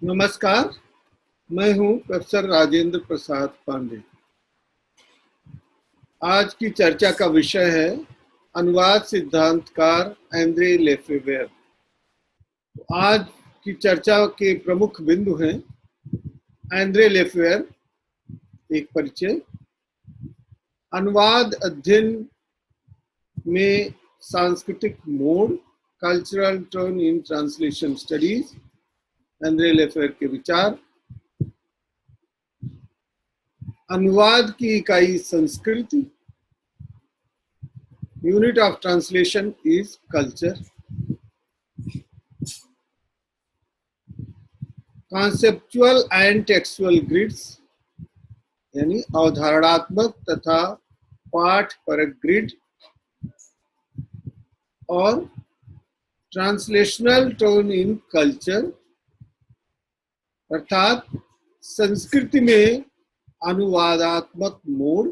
नमस्कार, मैं हूं प्रोफेसर राजेंद्र प्रसाद पांडे। आज की चर्चा का विषय है अनुवाद सिद्धांतकार एंद्रे लेफेवेयर। आज की चर्चा के प्रमुख बिंदु हैं एंद्रे लेफेवेयर, एक परिचय, अनुवाद अध्ययन में सांस्कृतिक मोड़, cultural turn in translation studies, Andre Lefevere के विचार, अनुवाद की इकाई संस्कृति, unit of translation is culture, conceptual and textual grids यानी अवधारणात्मक तथा पाठ परक ग्रिड, और ट्रांसलेशनल टोन इन कल्चर अर्थात संस्कृति में अनुवादात्मक मोड़,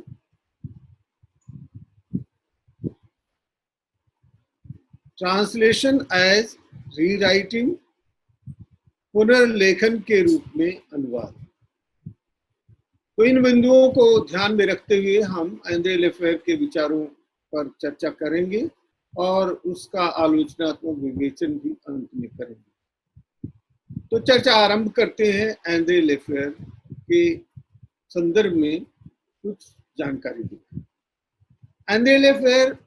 ट्रांसलेशन एज रीराइटिंग, पुनर्लेखन के रूप में अनुवाद। तो इन बिंदुओं को ध्यान में रखते हुए हम एंद्रे लेफेवेयर के विचारों पर चर्चा करेंगे और उसका आलोचनात्मक विवेचन भी अंत में करेंगे। तो चर्चा आरंभ करते हैं एंद्रे लेफेवेयर के संदर्भ में कुछ जानकारी देकर। एंद्रे लेफेवेयर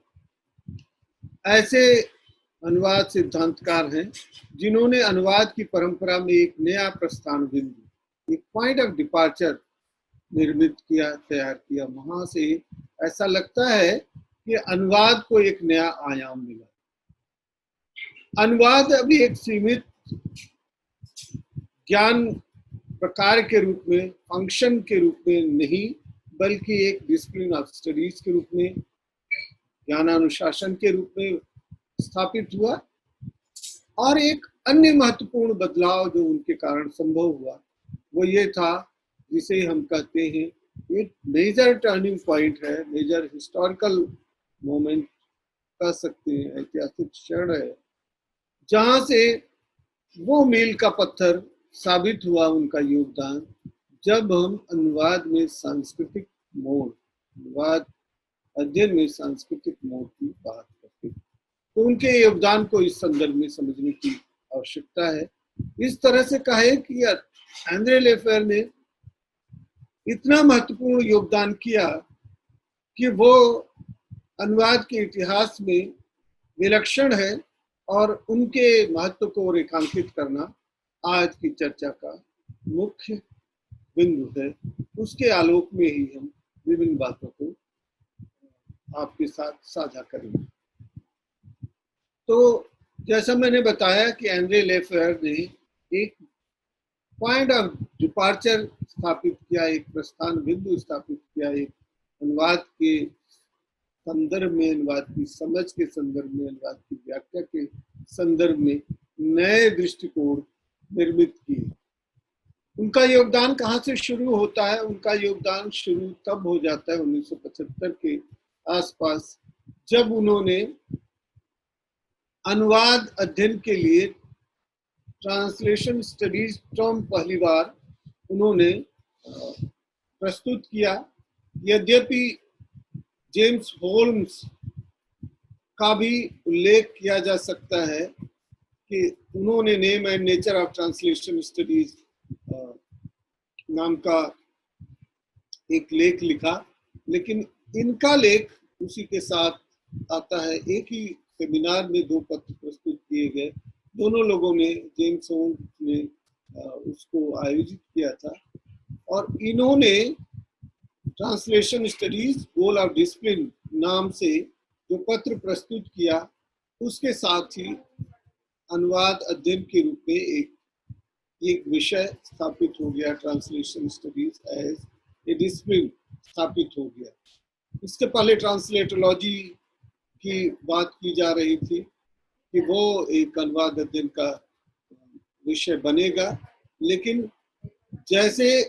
ऐसे अनुवाद सिद्धांतकार हैं जिन्होंने अनुवाद की परंपरा में एक नया प्रस्थान बिंदु, एक पॉइंट ऑफ डिपार्चर निर्मित किया, तैयार किया। वहां से ऐसा लगता है कि अनुवाद को एक नया आयाम मिला। अनुवाद अभी एक सीमित ज्ञान प्रकार के रूप में, फंक्शन के रूप में नहीं, बल्कि एक डिसिप्लिन ऑफ स्टडीज के रूप में, ज्ञानानुशासन के रूप में स्थापित हुआ। और एक अन्य महत्वपूर्ण बदलाव जो उनके कारण संभव हुआ वो ये था, जिसे हम कहते हैं एक मेजर टर्निंग पॉइंट है, मेजर हिस्टोरिकल मोमेंट कह सकते हैं, ऐतिहासिक क्षण है, जहां से वो मील का पत्थर साबित हुआ उनका योगदान, जब हम अनुवाद में सांस्कृतिक मोड़, अनुवाद अध्ययन में सांस्कृतिक मोड़ की बात करते हैं। तो उनके योगदान को इस संदर्भ में समझने की आवश्यकता है। इस तरह से कहे कि एंद्रे लेफेवेयर ने इतना महत्वपूर्ण योगदान किया कि वो अनुवाद के इतिहास में विलक्षण है, और उनके महत्व को रेखांकित करना आज की चर्चा का मुख्य बिंदु है। उसके आलोक में ही हम विभिन्न बातों को आपके साथ साझा करेंगे। तो जैसा मैंने बताया कि एंद्रे लेफेवेयर ने एक पॉइंट ऑफ डिपार्चर स्थापित किया, एक प्रस्थान बिंदु स्थापित किया, एक अनुवाद के संदर्भ में, अनुवाद की समझ के संदर्भ में, अनुवाद की व्याख्या के संदर्भ में नए दृष्टिकोण निर्मित किए। उनका योगदान कहाँ से शुरू होता है? उनका योगदान शुरू तब हो जाता है 1975 के आसपास, जब उन्होंने अनुवाद अध्ययन के लिए ट्रांसलेशन स्टडीज टर्म पहली बार उन्होंने प्रस्तुत किया। यद्यपि जेम्स होल्म्स का भी उल्लेख किया जा सकता है कि उन्होंने name and nature of translation studies नाम का एक लेख लिखा, लेकिन इनका लेख उसी के साथ आता है। एक ही सेमिनार में दो पत्र प्रस्तुत किए गए, दोनों लोगों ने, जेम्स होल्म्स ने उसको आयोजित किया था, और इन्होंने translation studies goal of discipline नाम से जो पत्र प्रस्तुत किया, उसके साथ ही अनुवाद अध्ययन के रूप में एक विषय स्थापित हो गया, translation studies as a discipline स्थापित हो गया। इसके पहले ट्रांसलेटोलॉजी की बात की जा रही थी कि वो एक अनुवाद अध्ययन का विषय बनेगा, लेकिन जैसे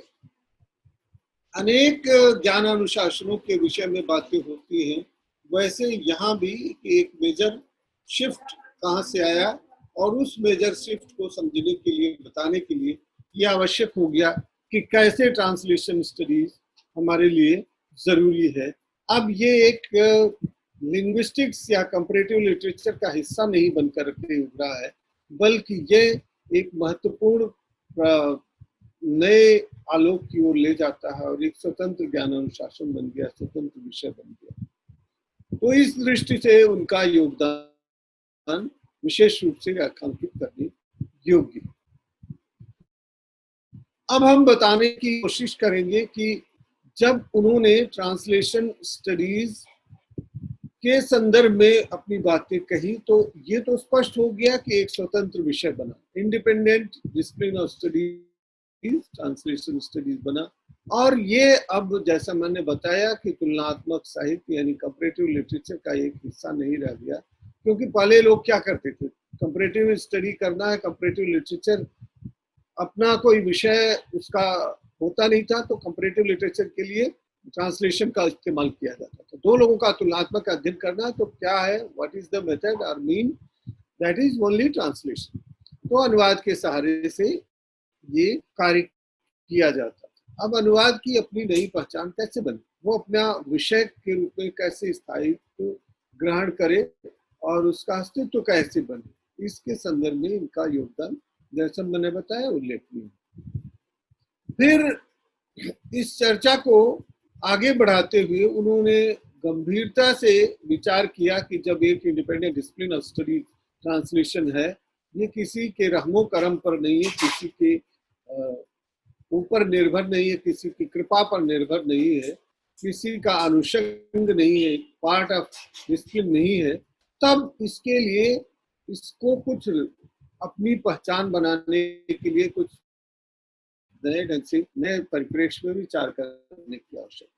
अनेक ज्ञानानुशासनों के विषय में बातें होती हैं, वैसे यहाँ भी एक मेजर शिफ्ट कहाँ से आया, और उस मेजर शिफ्ट को समझने के लिए, बताने के लिए ये आवश्यक हो गया कि कैसे ट्रांसलेशन स्टडीज हमारे लिए जरूरी है। अब ये एक लिंग्विस्टिक्स या कंपैरेटिव लिटरेचर का हिस्सा नहीं बनकर के उभरा है, बल्कि ये एक महत्वपूर्ण नए आलोक की ओर ले जाता है और एक स्वतंत्र ज्ञान अनुशासन बन गया, स्वतंत्र विषय बन गया। तो इस दृष्टि से उनका योगदान विशेष रूप से रेखांकित करने योग्य। अब हम बताने की कोशिश करेंगे कि जब उन्होंने ट्रांसलेशन स्टडीज के संदर्भ में अपनी बातें कही, तो ये तो स्पष्ट हो गया कि एक स्वतंत्र विषय बना, independent discipline of studies translation studies बना। और ये अब जैसा मैंने बताया कि तुलनात्मक साहित्य यानी कंपैरेटिव लिटरेचर का एक हिस्सा नहीं रह गया, क्योंकि पहले लोग क्या करते थे, कंपैरेटिव स्टडी करना है, कंपैरेटिव लिटरेचर अपना कोई विषय उसका होता नहीं था, तो कंपैरेटिव लिटरेचर के लिए ट्रांसलेशन का इस्तेमाल किया जाता था। दो लोगों का तुलनात्मक अध्ययन करना है तो क्या है, व्हाट इज द मेथड और mean, that is only translation. तो अनुवाद के सहारे से ये कार्य किया जाता था। अब अनुवाद की अपनी नई पहचान कैसे बने, वो अपना विषय के रूप में कैसे स्थायित्व ग्रहण करे और उसका अस्तित्व कैसे बने, इसके संदर्भ में इनका योगदान जैसा मैंने बताया उल्लेखनीय। फिर इस चर्चा को आगे बढ़ाते हुए उन्होंने गंभीरता से विचार किया कि जब एक independent discipline of study translation है, ये किसी के रहमो करम पर नहीं है, किसी के ऊपर निर्भर नहीं है, किसी की कृपा पर निर्भर नहीं है, किसी का अनुषंग नहीं है, पार्ट ऑफ डिसिप्लिन नहीं है, तब इसके लिए इसको कुछ अपनी पहचान बनाने के लिए कुछ नए ढंग से नए परिप्रेक्ष्य में विचार करने की आवश्यकता।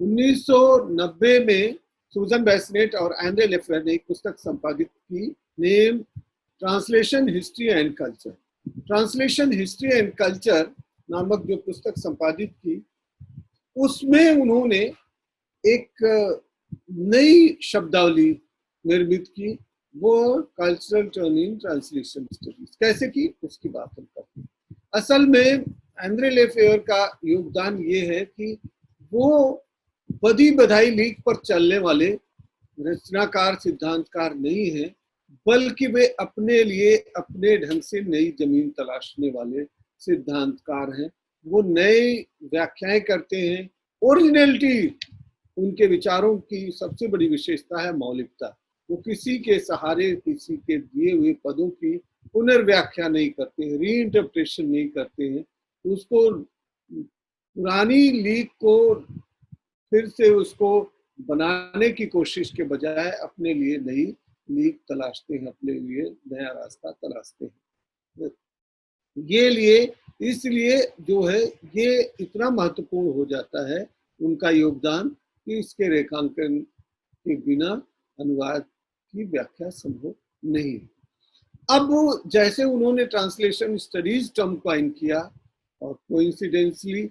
1990 में सूजन बेसनेट और एंड्रे लेफेर ने एक पुस्तक संपादित की, name translation history and culture. Translation history and culture नामक जो पुस्तक संपादित की, उसमें उन्होंने एक नई शब्दावली निर्मित की, वो cultural turn in translation studies. कैसे की, उसकी बात हम करते हैं। असल में एंड्रे लेफेयर का योगदान ये है कि वो बदी बधाई लीक पर चलने वाले रचनाकार सिद्धांतकार नहीं है, बल्कि वे अपने लिए अपने ढंग से नई जमीन तलाशने वाले सिद्धांतकार हैं। वो नई व्याख्याएं करते हैं। ओरिजिनलिटी उनके विचारों की सबसे बड़ी विशेषता है मौलिकता। वो किसी के सहारे, किसी के दिए हुए पदों की पुनर्व्याख्या नहीं करते हैं, री इंटरप्रिटेशन नहीं करते हैं, उसको पुरानी लीक को फिर से उसको बनाने की कोशिश के बजाय अपने लिए नई लीक तलाशते हैं, अपने लिए नया रास्ता तलाशते हैं। ये लिए इसलिए जो है ये इतना महत्वपूर्ण हो जाता है उनका योगदान कि इसके रेखांकन के बिना अनुवाद की व्याख्या संभव नहीं। अब जैसे उन्होंने ट्रांसलेशन स्टडीज टर्म कॉइन किया और कोइंसिडेंटली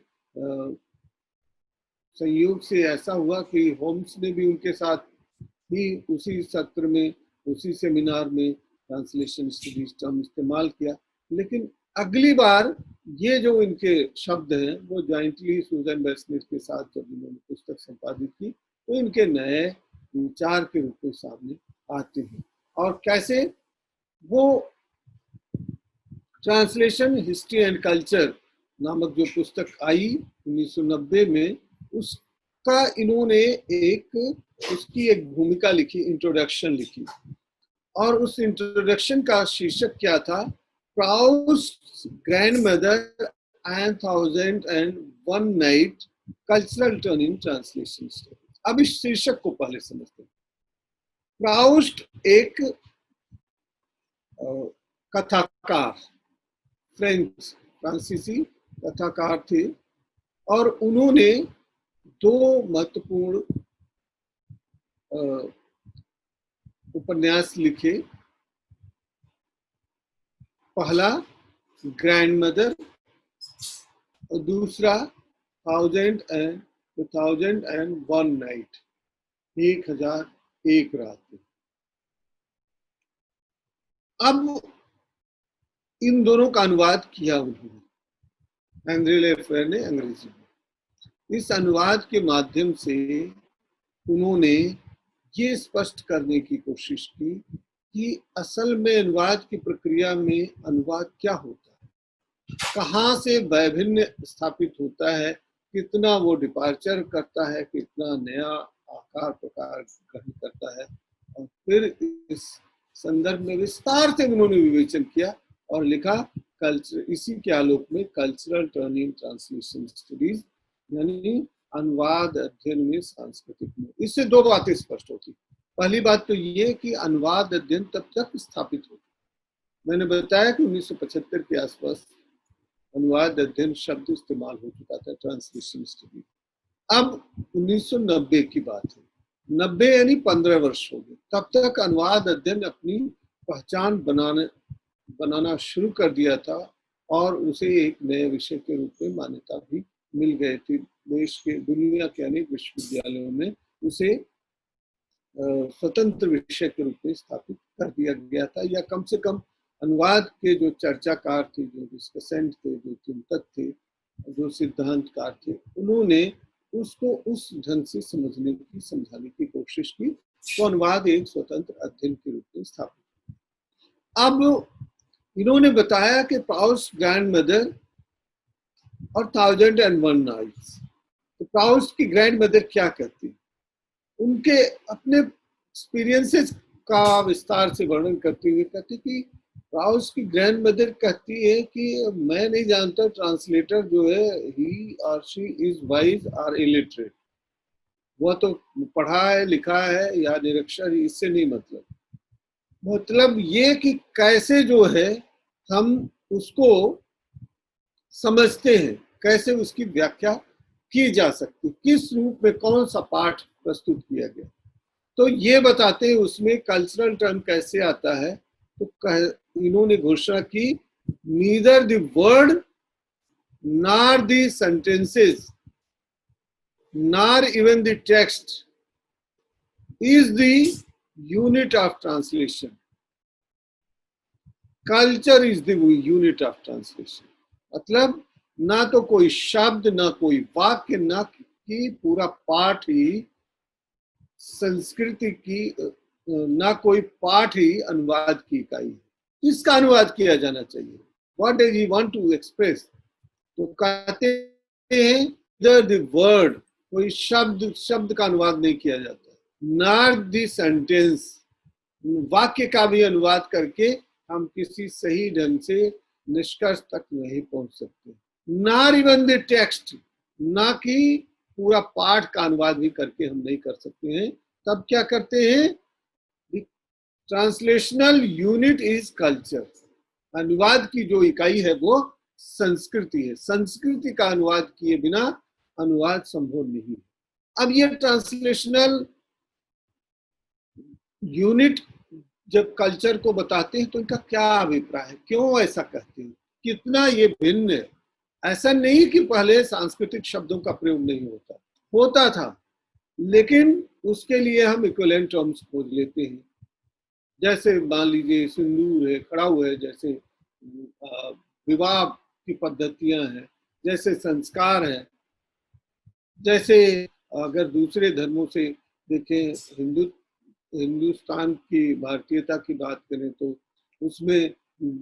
संयोग से ऐसा हुआ कि होम्स ने भी उनके साथ ही उसी सत्र में, उसी सेमिनार में ट्रांसलेशन स्टडीज टर्म इस्तेमाल किया। लेकिन अगली बार ये जो इनके शब्द हैं वो जॉइंटली सूजन बेसनेट के साथ जब इन्होंने पुस्तक संपादित की तो इनके नए विचार के रूप में सामने आते हैं। और कैसे, वो ट्रांसलेशन हिस्ट्री एंड कल्चर नामक जो पुस्तक आई 1990 में, उसका इन्होंने उसकी एक भूमिका लिखी, इंट्रोडक्शन लिखी। और उस इंट्रोडक्शन का शीर्षक क्या था, Proust grandmother and 1001 night cultural turn in translation studies. अब इस शीर्षक को पहले समझते हैं। प्राउस्ट एक कथाकार, फ्रांसीसी कथाकार थे और उन्होंने दो महत्वपूर्ण उपन्यास लिखे। पहला ग्रैंडमदर और दूसरा 1001 नाइट, 1001 रात। अब इन दोनों का अनुवाद किया उन्होंने एंड्रे लेफेयर ने अंग्रेजी में। इस अनुवाद के माध्यम से उन्होंने ये स्पष्ट करने की कोशिश की कि असल में अनुवाद की प्रक्रिया में अनुवाद क्या होता है, कहाँ से वैभिन्न स्थापित होता है, कितना वो डिपार्चर करता है, कितना नया आकार प्रकार ग्रहण करता है। और फिर इस संदर्भ में विस्तार से उन्होंने विवेचन किया और लिखा कल्चर, इसी के आलोक में कल्चरल टर्निंग ट्रांसलेशन स्टडीज, यानी अनुवाद अध्ययन में सांस्कृतिक में। इससे दो बातें स्पष्ट होती। पहली बात तो ये कि अनुवाद अध्ययन तब तक स्थापित होता, मैंने बताया कि 1975 के आसपास अनुवाद अध्ययन शब्द इस्तेमाल हो चुका था, ट्रांसलेशन स्टडी। अब 1990 की बात है, 90 यानी 15 वर्ष हो गए। तब तक अनुवाद अध्ययन अपनी पहचान बनाना शुरू कर दिया था और उसे एक नए विषय के रूप में मान्यता भी मिल गई थी। देश के, दुनिया के अनेक विश्वविद्यालयों में उसे स्वतंत्र विषय के रूप में स्थापित कर दिया गया था, या कम से कम अनुवाद के जो चर्चाकार थे, जो डिस्कसेंट थे, जो चिंतक थे, जो सिद्धांतकार थे, उन्होंने उसको उस ढंग से समझाने की कोशिश की, तो अनुवाद एक स्वतंत्र अध्ययन के रूप में स्थापित। अब इन्होंने बताया कि प्राउस्ट ग्रैंड मदर और 1001 नाइट्स, तो प्राउस्ट की ग्रैंड मदर क्या करती, उनके अपने एक्सपीरियंसेस का विस्तार से वर्णन करते हुए कहती कि प्राउस्ट की ग्रैंड मदर कहती है कि मैं नहीं जानता ट्रांसलेटर जो है, ही और शी इज वाइज और इलिटरेट, वह तो पढ़ा है लिखा है या निरक्षर, इससे नहीं मतलब ये कि कैसे जो है हम उसको समझते हैं, कैसे उसकी व्याख्या की जा सकती, किस रूप में कौन सा पाठ प्रस्तुत किया गया। तो ये बताते हैं उसमें कल्चरल टर्म कैसे आता है। तो इन्होंने घोषणा की, neither the word nor the sentences nor even the text is the unit of translation, culture is the unit of translation. मतलब ना तो कोई शब्द, ना कोई वाक्य, ना कि पूरा पाठ ही संस्कृति की, ना कोई पाठ ही अनुवाद की इकाई है, इसका अनुवाद किया जाना चाहिए। What does he want to express, तो कहते हैं द वर्ड, कोई शब्द का अनुवाद नहीं किया जाता, नॉर द सेंटेंस, वाक्य का भी अनुवाद करके हम किसी सही ढंग से निष्कर्ष तक नहीं पहुंच सकते, नॉर इवन द टेक्स्ट, ना कि पूरा पाठ का अनुवाद भी करके हम नहीं कर सकते हैं। तब क्या करते हैं, ट्रांसलेशनल यूनिट इज कल्चर, अनुवाद की जो इकाई है वो संस्कृति है, संस्कृति का अनुवाद किए बिना अनुवाद संभव नहीं। अब ये ट्रांसलेशनल यूनिट जब कल्चर को बताते हैं तो इनका क्या अभिप्राय है, क्यों ऐसा कहते हैं, कितना ये भिन्न है। ऐसा नहीं कि पहले सांस्कृतिक शब्दों का प्रयोग नहीं होता था, लेकिन उसके लिए हम इक्विवेलेंट टर्म्स खोज लेते हैं। जैसे मान लीजिए सिंदूर है, खड़ाऊ है, जैसे विवाह की पद्धतियां हैं, जैसे संस्कार है, जैसे अगर दूसरे धर्मों से देखें, हिंदुस्तान की भारतीयता की बात करें तो उसमें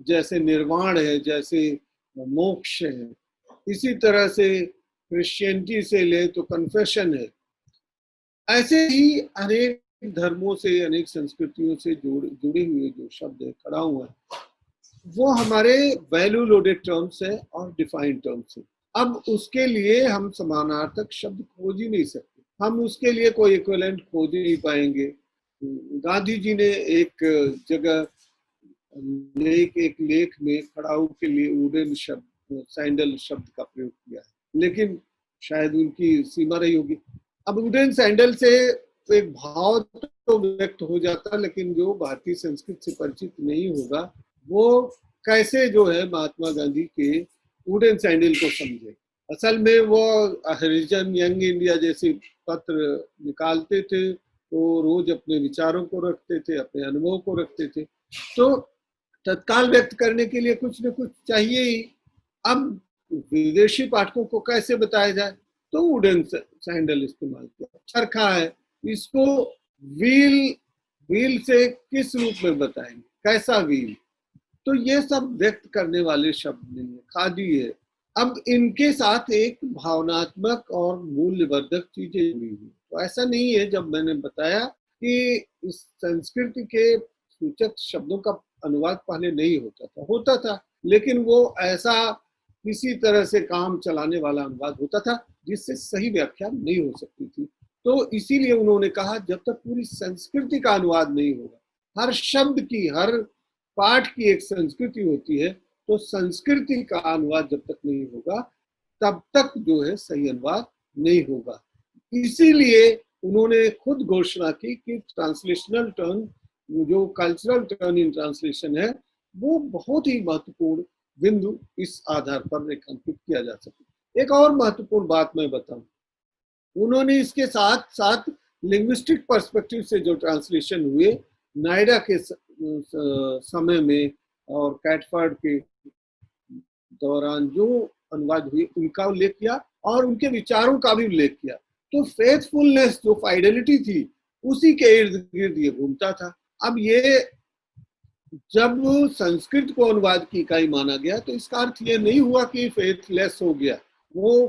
जैसे निर्वाण है, जैसे मोक्ष है, इसी तरह से क्रिश्चियनिटी से ले तो कन्फेशन है। ऐसे ही अनेक धर्मों से, अनेक संस्कृतियों से जुड़े हुए जो शब्द है, खड़ा हुआ है, वो हमारे वैल्यू लोडेड टर्म्स है और डिफाइंड टर्म्स है। अब उसके लिए हम समानार्थक शब्द खोज ही नहीं सकते, हम उसके लिए कोई इक्विवेलेंट खोज ही नहीं पाएंगे। गांधी जी ने एक जगह एक लेख में खड़ाऊ के लिए वुडन शब्द, सैंडल शब्द का प्रयोग किया है, लेकिन शायद उनकी सीमा रही होगी। अब वुडन सैंडल से एक भाव तो व्यक्त हो जाता, लेकिन जो भारतीय संस्कृति से परिचित नहीं होगा वो कैसे जो है महात्मा गांधी के वुडन सैंडल को समझे। असल में वो हरिजन, यंग इंडिया जैसे पत्र निकालते थे, तो रोज अपने विचारों को रखते थे, अपने अनुभव को रखते थे, तो तत्काल व्यक्त करने के लिए कुछ न कुछ चाहिए ही। अब विदेशी पाठकों को कैसे बताया जाए, तो वुडन सैंडल इस्तेमाल किया। चरखा है, इसको व्हील, व्हील से किस रूप में बताएंगे, कैसा व्हील, तो ये सब व्यक्त करने वाले शब्द नहीं है। खादी है, अब इनके साथ एक भावनात्मक और मूल्यवर्धक चीजें जुड़ी हुई। तो ऐसा नहीं है, जब मैंने बताया कि इस संस्कृति के सूचक शब्दों का अनुवाद पहले नहीं होता था, लेकिन वो ऐसा किसी तरह से काम चलाने वाला अनुवाद होता था जिससे सही व्याख्या नहीं हो सकती थी। तो इसीलिए उन्होंने कहा जब तक पूरी संस्कृति का अनुवाद नहीं होगा, हर शब्द की, हर पाठ की एक संस्कृति होती है, तो संस्कृति का अनुवाद जब तक नहीं होगा तब तक जो है सही अनुवाद नहीं होगा। इसीलिए उन्होंने खुद घोषणा की कि ट्रांसलेशनल टर्न, जो कल्चरल टर्न इन ट्रांसलेशन है, वो बहुत ही महत्वपूर्ण बिंदु इस आधार पर रेखांकित किया जा सके। एक और महत्वपूर्ण बात मैं बताऊं, उन्होंने इसके साथ साथ लिंग्विस्टिक पर्सपेक्टिव से जो ट्रांसलेशन हुए नायडा के समय में और कैटफर्ड के दौरान जो अनुवाद हुए, उनका उल्लेख किया और उनके विचारों का भी उल्लेख किया। तो फेथफुलनेस, जो फाइडेलिटी थी, उसी के इर्द गिर्द ये घूमता था। अब ये जब संस्कृत को अनुवाद की इकाई माना गया तो इसका अर्थ ये नहीं हुआ कि फेथलेस हो गया, वो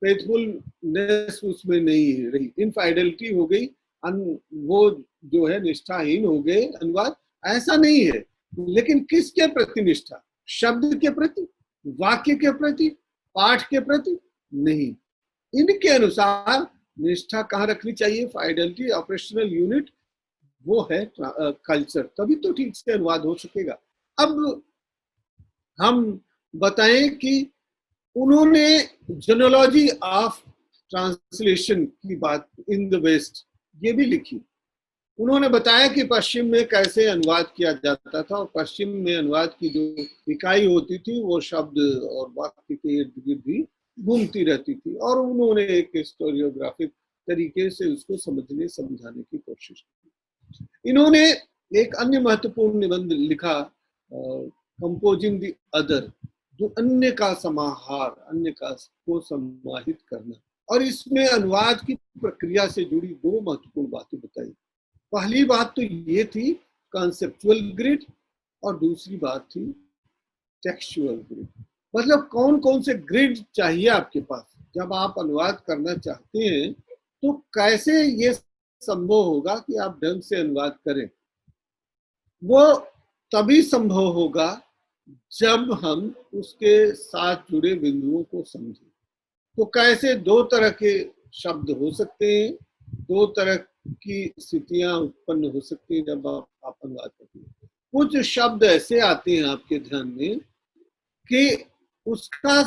फेथफुलनेस उसमें नहीं रही, इनफाइडेलिटी हो गई, वो जो है निष्ठाहीन हो गए अनुवाद, ऐसा नहीं है। लेकिन किसके प्रति निष्ठा? शब्द के प्रति, वाक्य के प्रति, पाठ के प्रति नहीं। इनके अनुसार निष्ठा कहाँ रखनी चाहिए? फाइडेलिटी, ऑपरेशनल यूनिट, वो है कल्चर, तभी तो ठीक से अनुवाद हो सकेगा। अब हम बताएं कि उन्होंने जेनोलॉजी ऑफ ट्रांसलेशन की बात इन द वेस्ट ये भी लिखी। उन्होंने बताया कि पश्चिम में कैसे अनुवाद किया जाता था, और पश्चिम में अनुवाद की जो इकाई होती थी वो शब्द और वाक्य के इर्द गिर्द भी घूमती रहती थी, और उन्होंने एक हिस्टोरियोग्राफिक तरीके से उसको समझने समझाने की कोशिश की। इन्होंने एक अन्य महत्वपूर्ण निबंध लिखा, कंपोजिंग द अदर, जो अन्य का समाहार, अन्य का को समाहित करना, और इसमें अनुवाद की प्रक्रिया से जुड़ी दो महत्वपूर्ण बातें बताई। पहली बात तो ये थी कॉन्सेप्चुअल ग्रिड, और दूसरी बात थी टेक्सचुअल ग्रिड। मतलब कौन कौन से ग्रिड चाहिए आपके पास जब आप अनुवाद करना चाहते हैं, तो कैसे ये संभव होगा कि आप ढंग से अनुवाद करें। वो तभी संभव होगा जब हम उसके साथ जुड़े बिंदुओं को समझें। तो कैसे दो तरह के शब्द हो सकते हैं, दो तरह की स्थितियां उत्पन्न हो सकती हैं जब आप अनुवाद करते हैं। कुछ शब्द ऐसे आते हैं आपके ध्यान में कि उसका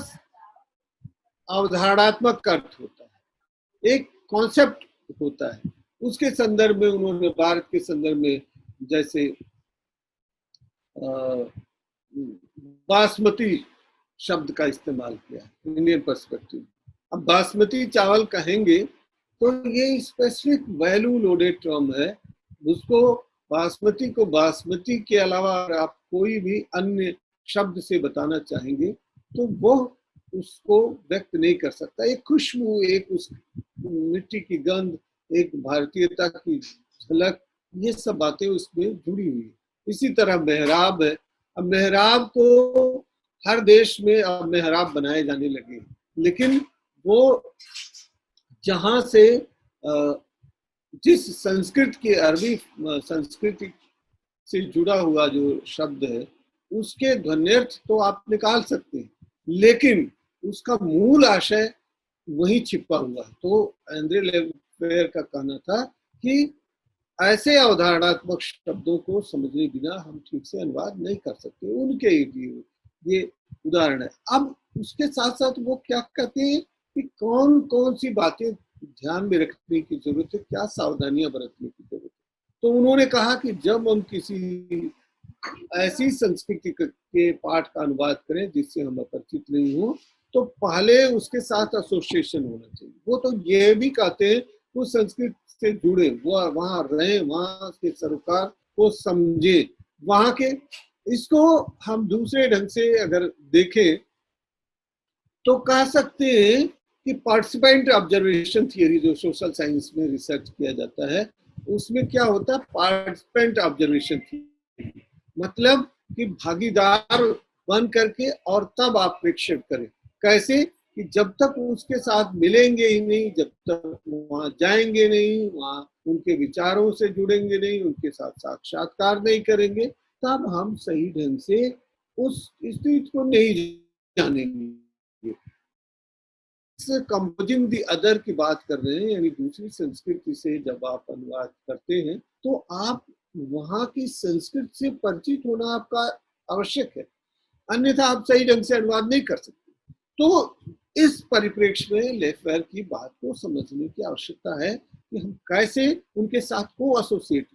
अवधारणात्मक अर्थ होता है, एक कॉन्सेप्ट होता है। उसके संदर्भ में उन्होंने भारत के संदर्भ में जैसे बासमती शब्द का इस्तेमाल किया, इंडियन पर्सपेक्टिव। अब बासमती चावल कहेंगे तो ये स्पेसिफिक वैल्यू लोडेड टर्म है, उसको बासमती को बासमती के अलावा आप कोई भी अन्य शब्द से बताना चाहेंगे तो वो उसको व्यक्त नहीं कर सकता। एक खुशबू, एक उस मिट्टी की गंध, एक भारतीयता की झलक, ये सब बातें उसमें जुड़ी हुई है। इसी तरह मेहराब है। अब मेहराब को हर देश में अब मेहराब बनाए जाने लगे, लेकिन वो जहां से जिस संस्कृत की, अरबी संस्कृति से जुड़ा हुआ जो शब्द है, उसके ध्वन्यर्थ तो आप निकाल सकते हैं, लेकिन उसका मूल आशय वही छिपा हुआ है। तो एंड्रे लेफेयर का कहना था कि ऐसे अवधारणात्मक शब्दों को समझने बिना हम ठीक से अनुवाद नहीं कर सकते। उनके ये उदाहरण है। अब उसके साथ साथ वो क्या कहते हैं कि कौन कौन सी बातें ध्यान में रखने की जरूरत है, क्या सावधानियां बरतने की जरूरत है। तो उन्होंने कहा कि जब हम किसी ऐसी संस्कृति के पाठ का अनुवाद करें जिससे हम अपरिचित नहीं हो, तो पहले उसके साथ एसोसिएशन होना चाहिए। वो तो ये भी कहते हैं वो संस्कृत से जुड़े, वो वहां रहे, वहां के सरोकार को समझे, वहां के। इसको हम दूसरे ढंग से अगर देखें तो कह सकते हैं कि पार्टिसिपेंट ऑब्जर्वेशन थियरी जो सोशल साइंस में रिसर्च किया जाता है, उसमें क्या होता है, पार्टिसिपेंट ऑब्जर्वेशन थियरी, मतलब कि भागीदार बन करके और तब आप प्रेक्षण करें। कैसे कि जब तक उसके साथ मिलेंगे ही नहीं, जब तक वहां जाएंगे नहीं, वहां उनके विचारों से जुड़ेंगे नहीं, उनके साथ साक्षात्कार नहीं करेंगे, तब हम सही ढंग से उस स्थिति को नहीं जानेंगे। कंपोजिंग द अदर की बात कर रहे हैं, यानी दूसरी संस्कृति से जब आप अनुवाद करते हैं तो आप वहां की संस्कृति से परिचित होना आपका आवश्यक है, अन्यथा आप सही ढंग से अनुवाद नहीं कर सकते। तो इस परिप्रेक्ष्य में लेफेयर की बात को समझने की आवश्यकता है कि हम कैसे उनके साथ को एसोसिएट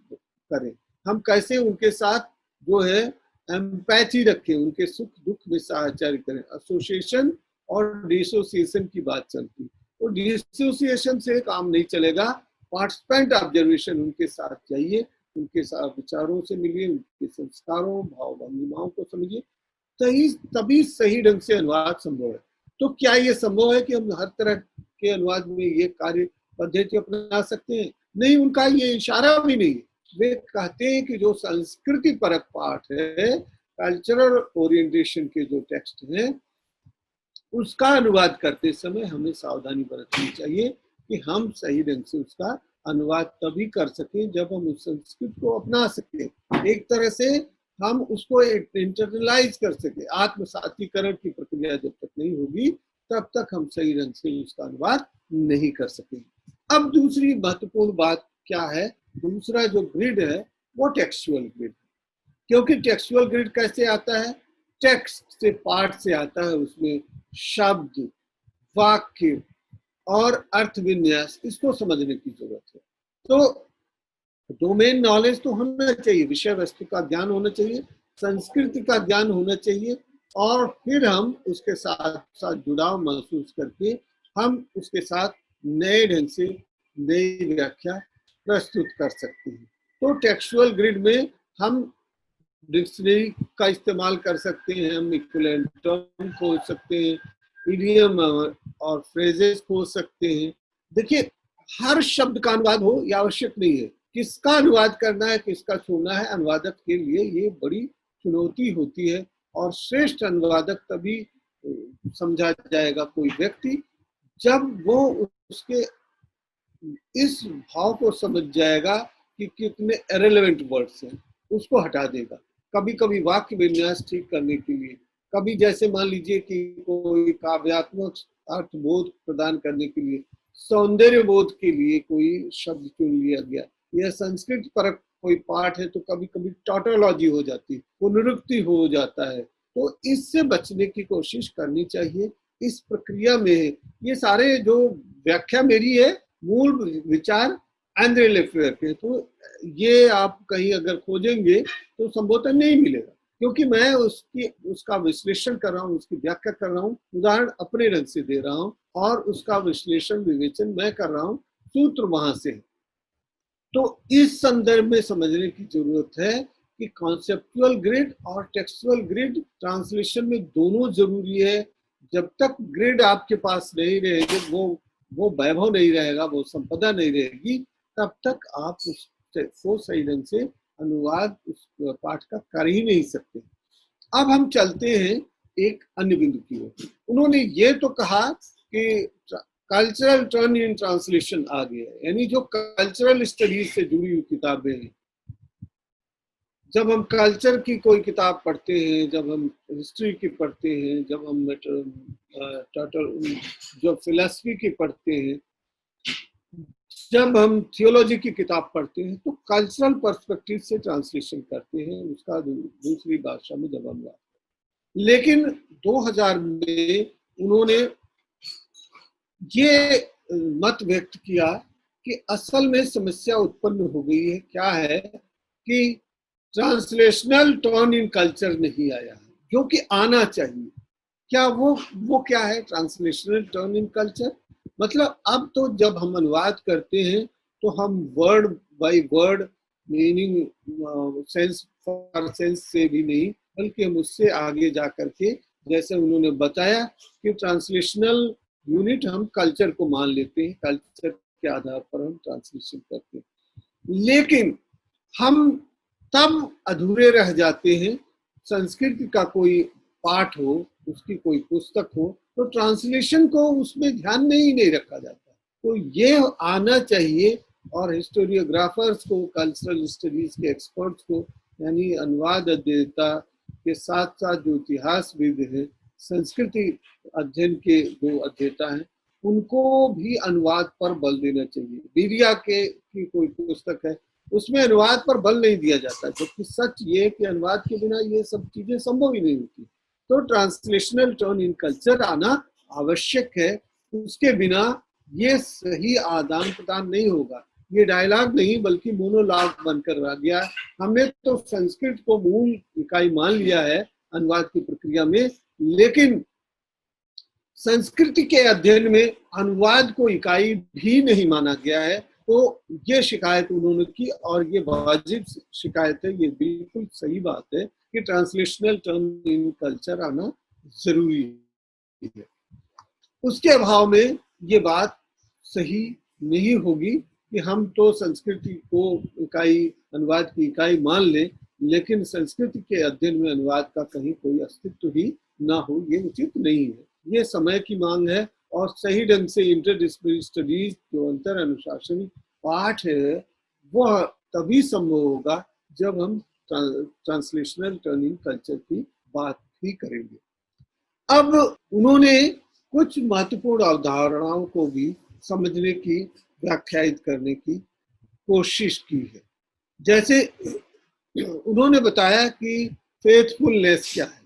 करें, हम कैसे उनके साथ जो है एम्पैथी रखें, उनके सुख दुख में साझेदारी करें। एसोसिएशन और डिसोसिएशन की बात चलती, तो डिसोसिएशन से काम नहीं चलेगा, पार्टिसिपेंट ऑब्जर्वेशन उनके साथ चाहिए, उनके साथ विचारों से मिलिए, उनके संस्कारों भाव भंगिमाओं को समझिए, तभी सही ढंग से अनुवाद संभव है। तो क्या ये संभव है कि हम हर तरह के अनुवाद में ये कार्य पद्धति अपना सकते हैं? नहीं, उनका ये इशारा भी नहीं। वे कहते हैं कि जो संस्कृति परक पाठ है, कल्चरल ओरिएंटेशन के जो टेक्स्ट हैं, उसका अनुवाद करते समय हमें सावधानी बरतनी चाहिए कि हम सही ढंग से उसका अनुवाद तभी कर सकें जब हम उस संस्कृति को अपना सकें, एक तरह से हम उसको इंटरनलाइज कर सके। आत्मसातीकरण की प्रक्रिया जब तक नहीं होगी तब तक हम सही ढंग से उसका अनुवाद नहीं कर सकेंगे। अब दूसरी महत्वपूर्ण बात क्या है, दूसरा जो ग्रिड है वो टेक्सचुअल ग्रिड, क्योंकि टेक्सचुअल ग्रिड कैसे आता है, टेक्स्ट से पाठ से आता है, उसमें शब्द वाक्य और अर्थ विन्यास, इसको समझने की जरूरत है। तो डोमेन नॉलेज तो होना चाहिए, विषय वस्तु का ज्ञान होना चाहिए, संस्कृति का ज्ञान होना चाहिए, और फिर हम उसके साथ साथ जुड़ाव महसूस करके हम उसके साथ नए ढंग से नई व्याख्या प्रस्तुत कर सकते हैं। तो टेक्सचुअल ग्रिड में हम डिक्शनरी का इस्तेमाल कर सकते हैं, हम इक्विवेलेंट टर्म खोज सकते हैं, इडियम और फ्रेजेस खोज सकते हैं। देखिए, हर शब्द का अनुवाद हो यह आवश्यक नहीं है, किसका अनुवाद करना है किसका छोड़ना है, अनुवादक के लिए ये बड़ी चुनौती होती है। और श्रेष्ठ अनुवादक तभी समझा जाएगा कोई व्यक्ति जब वो उसके इस भाव को समझ जाएगा कि कितने इरेलेवेंट वर्ड्स हैं, उसको हटा देगा। कभी कभी वाक्य विन्यास ठीक करने के लिए, कभी जैसे मान लीजिए कि कोई काव्यात्मक अर्थबोध प्रदान करने के लिए, सौंदर्य बोध के लिए कोई शब्द चुन लिया गया, यह संस्कृत पर कोई पाठ है तो कभी कभी टॉटोलॉजी हो जाती है, पुनरुक्ति हो जाता है, तो इससे बचने की कोशिश करनी चाहिए। इस प्रक्रिया में ये सारे जो व्याख्या मेरी है, मूल विचार एंड्रे लेफेयर के, तो ये आप कहीं अगर खोजेंगे तो संबोधन नहीं मिलेगा, क्योंकि मैं उसका विश्लेषण कर रहा हूँ, उसकी व्याख्या कर रहा हूँ, उदाहरण अपने रंग से दे रहा हूँ और उसका विश्लेषण विवेचन मैं कर रहा हूँ, सूत्र वहां से है। तो इस संदर्भ में समझने की जरूरत है कि कॉन्सेप्चुअल ग्रिड और टेक्सचुअल ग्रिड ट्रांसलेशन में दोनों जरूरी है। जब तक ग्रिड आपके पास नहीं रहेगी, वो वैभव नहीं रहेगा, वो संपदा नहीं रहेगी, तब तक आप उसको सही ढंग से अनुवाद उस पाठ का कर ही नहीं सकते। अब हम चलते हैं एक अन्य बिंदु की ओर। उन्होंने ये तो कहा कि कल्चरल टर्न इन ट्रांसलेशन आ गया, यानी जो कल्चरल स्टडीज से जुड़ी हुई किताबें हैं, जब हम कल्चर की कोई किताब पढ़ते हैं, जब हम हिस्ट्री की पढ़ते हैं, जब हम जो फिलॉसफी की पढ़ते हैं, जब हम थियोलॉजी की किताब पढ़ते हैं, तो कल्चरल पर्सपेक्टिव से ट्रांसलेशन करते हैं उसका दूसरी भाषा में जब हम, लेकिन 2000 में उन्होंने ये मत व्यक्त किया कि असल में समस्या उत्पन्न हो गई है। क्या है कि ट्रांसलेशनल टर्न इन कल्चर नहीं आया है जो कि आना चाहिए। क्या वो क्या है ट्रांसलेशनल टर्न इन कल्चर? मतलब अब तो जब हम अनुवाद करते हैं तो हम word by word meaning sense for sense से भी नहीं, बल्कि हम उससे आगे जा करके जैसे उन्होंने बताया कि ट्रांसलेशनल यूनिट हम कल्चर को मान लेते हैं, कल्चर के आधार पर हम ट्रांसलेशन करते हैं, लेकिन हम तब अधूरे रह जाते हैं। संस्कृत का कोई पाठ हो, उसकी कोई पुस्तक हो, तो ट्रांसलेशन को उसमें ध्यान नहीं रखा जाता। तो ये आना चाहिए, और हिस्टोरियोग्राफर्स को, कल्चरल स्टडीज के एक्सपर्ट्स को, यानी अनुवाद अध्येता के साथ साथ जो इतिहासविद हैं, संस्कृति अध्ययन के जो अध्येता हैं, उनको भी अनुवाद पर बल देना चाहिए। बीरिया के की कोई पुस्तक है, उसमें अनुवाद पर बल नहीं दिया जाता, जबकि सच ये कि अनुवाद के बिना ये सब चीजें संभव ही नहीं होती। तो ट्रांसलेशनल टर्न इन कल्चर आना आवश्यक है, उसके बिना ये सही आदान प्रदान नहीं होगा। ये डायलॉग नहीं बल्कि मोनोलॉग बनकर रह गया। हमने तो संस्कृत को मूल इकाई मान लिया है अनुवाद की प्रक्रिया में, लेकिन संस्कृति के अध्ययन में अनुवाद को इकाई भी नहीं माना गया है। तो ये शिकायत उन्होंने की, और ये वाजिब शिकायत है, ये बिल्कुल सही बात है कि ट्रांसलेशनल टर्न इन कल्चर आना जरूरी है। उसके अभाव में ये बात सही नहीं होगी कि हम तो संस्कृति को इकाई, अनुवाद की इकाई मान लें, लेकिन संस्कृति के अध्ययन में अनुवाद का कहीं कोई अस्तित्व ही ना हो, ये उचित नहीं है। ये समय की मांग है, और सही ढंग से इंटरडिसिप्लिनरी स्टडीज जो अंतर अनुशासनिक पाठ है, वह तभी संभव होगा जब हम ट्रांसलेशनल टर्निंग कल्चर की बात ही करेंगे। अब उन्होंने कुछ महत्वपूर्ण अवधारणाओं को भी समझने की, व्याख्यायित करने की कोशिश की है। जैसे उन्होंने बताया कि फेथफुलनेस क्या है,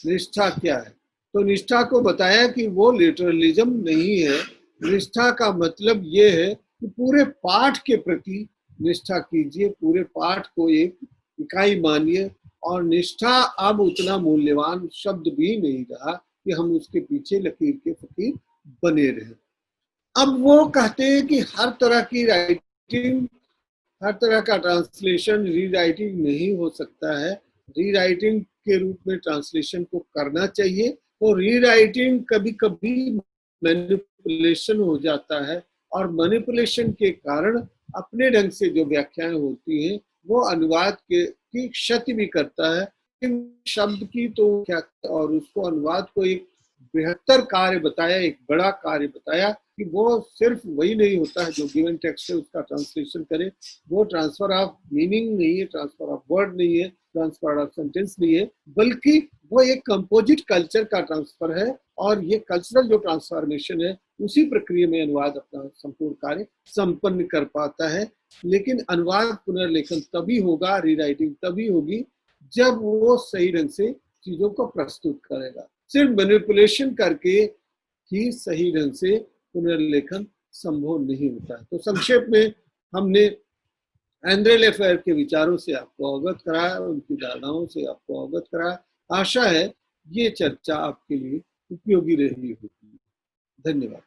निष्ठा क्या है। तो निष्ठा को बताया कि वो लिटरलिज्म नहीं है। निष्ठा का मतलब ये है कि पूरे पाठ के प्रति निष्ठा कीजिए, पूरे पाठ को एक इकाई मानिए, और निष्ठा अब उतना मूल्यवान शब्द भी नहीं रहा कि हम उसके पीछे लकीर के फकीर बने रहे। अब वो कहते हैं कि हर तरह की राइटिंग, हर तरह का ट्रांसलेशन रीराइटिंग नहीं हो सकता है, रीराइटिंग के रूप में ट्रांसलेशन को करना चाहिए। तो रीराइटिंग कभी कभी मैनिपुलेशन हो जाता है, और मैनिपुलेशन के कारण अपने ढंग से जो व्याख्याएं होती हैं वो अनुवाद की क्षति भी करता है। शब्द की तो क्या, और उसको अनुवाद को एक बेहतर कार्य बताया, एक बड़ा कार्य बताया कि वो सिर्फ वही नहीं होता है जो गिवन टेक्स्ट है उसका ट्रांसलेशन करे। वो ट्रांसफर ऑफ मीनिंग नहीं है, ट्रांसफर ऑफ वर्ड नहीं है, ट्रांसफर ऑफ सेंटेंस नहीं है, बल्कि वो एक कंपोजिट कल्चर का ट्रांसफर है। और ये कल्चरल जो ट्रांसफॉर्मेशन है, उसी प्रक्रिया में अनुवाद अपना संपूर्ण कार्य संपन्न कर पाता है। लेकिन अनुवाद पुनर्लेखन तभी होगा, रीराइटिंग तभी होगी, जब वो सही ढंग से चीजों को प्रस्तुत करेगा। सिर्फ मैनिपुलेशन करके ही सही ढंग से पुनर्लेखन संभव नहीं होता है। तो संक्षेप में हमने एंड्रे लेफेयर के विचारों से आपको अवगत कराया, उनकी धारणाओं से आपको अवगत कराया। आशा है ये चर्चा आपके लिए उपयोगी रही होगी। धन्यवाद।